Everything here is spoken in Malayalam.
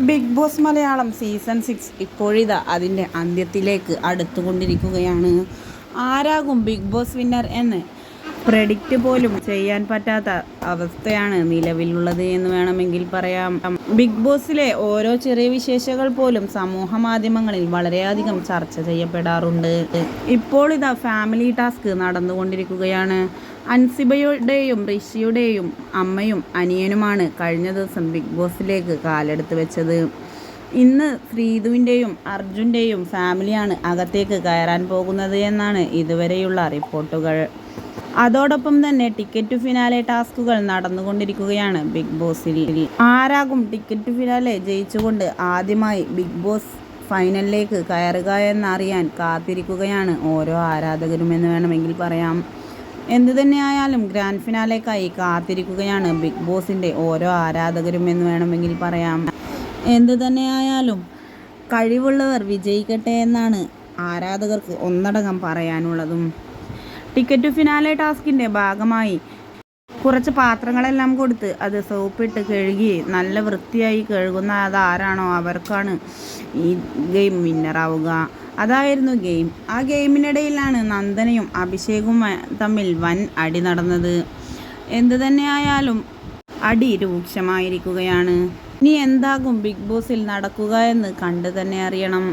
ബിഗ് ബോസ് മലയാളം സീസൺ 6 ഇപ്പോഴിതാ അതിൻ്റെ അന്ത്യത്തിലേക്ക് അടുത്തുകൊണ്ടിരിക്കുകയാണ്. ആരാകും ബിഗ് ബോസ് വിന്നർ എന്ന് പ്രെഡിക്റ്റ് പോലും ചെയ്യാൻ പറ്റാത്ത അവസ്ഥയാണ് നിലവിലുള്ളത് എന്ന് വേണമെങ്കിൽ പറയാം. ബിഗ് ബോസിലെ ഓരോ ചെറിയ വിശേഷങ്ങൾ പോലും സമൂഹ മാധ്യമങ്ങളിൽ വളരെയധികം ചർച്ച ചെയ്യപ്പെടാറുണ്ട്. ഇപ്പോൾ ഇതാ ഫാമിലി ടാസ്ക് നടന്നുകൊണ്ടിരിക്കുകയാണ്. അൻസിബയുടെയും ഋഷിയുടെയും അമ്മയും അനിയനുമാണ് കഴിഞ്ഞ ദിവസം ബിഗ് ബോസിലേക്ക് കാലെടുത്ത് വെച്ചത്. ഇന്ന് ശ്രീതുവിൻ്റെയും അർജുൻ്റെയും ഫാമിലിയാണ് അകത്തേക്ക് കയറാൻ പോകുന്നത് എന്നാണ് ഇതുവരെയുള്ള റിപ്പോർട്ടുകൾ. അതോടൊപ്പം തന്നെ ടിക്കറ്റ് ഫിനാലെ ടാസ്കുകൾ നടന്നുകൊണ്ടിരിക്കുകയാണ് ബിഗ് ബോസിൽ. ആരാകും ടിക്കറ്റ് ഫിനാലെ ജയിച്ചുകൊണ്ട് ആദ്യമായി ബിഗ് ബോസ് ഫൈനലിലേക്ക് കയറുക എന്നറിയാൻ കാത്തിരിക്കുകയാണ് ഓരോ ആരാധകരും എന്ന് വേണമെങ്കിൽ പറയാം. എന്തു തന്നെയായാലും ഗ്രാൻഡ് ഫിനാലേക്കായി കാത്തിരിക്കുകയാണ് ബിഗ് ബോസിൻ്റെ ഓരോ ആരാധകരും എന്ന് വേണമെങ്കിൽ പറയാം. എന്തു തന്നെയായാലും കഴിവുള്ളവർ വിജയിക്കട്ടെ എന്നാണ് ആരാധകർക്ക് ഒന്നടങ്കം പറയാനുള്ളതും. ടിക്കറ്റ് ഫിനാലെ ടാസ്കിൻ്റെ ഭാഗമായി കുറച്ച് പാത്രങ്ങളെല്ലാം കൊടുത്ത് അത് സോപ്പിട്ട് കഴുകി നല്ല വൃത്തിയായി കഴുകുന്ന അതാരാണോ അവർക്കാണ് ഈ ഗെയിം വിന്നറാവുക. അതായിരുന്നു ഗെയിം. ആ ഗെയിമിനിടയിലാണ് നന്ദനയും അഭിഷേകും തമ്മിൽ വൻ അടി നടന്നത്. എന്തു തന്നെയായാലും അടി രൂക്ഷമായിരിക്കുകയാണ്. ഇനി എന്താകും ബിഗ് ബോസിൽ നടക്കുക എന്ന് കണ്ടു തന്നെ അറിയണം.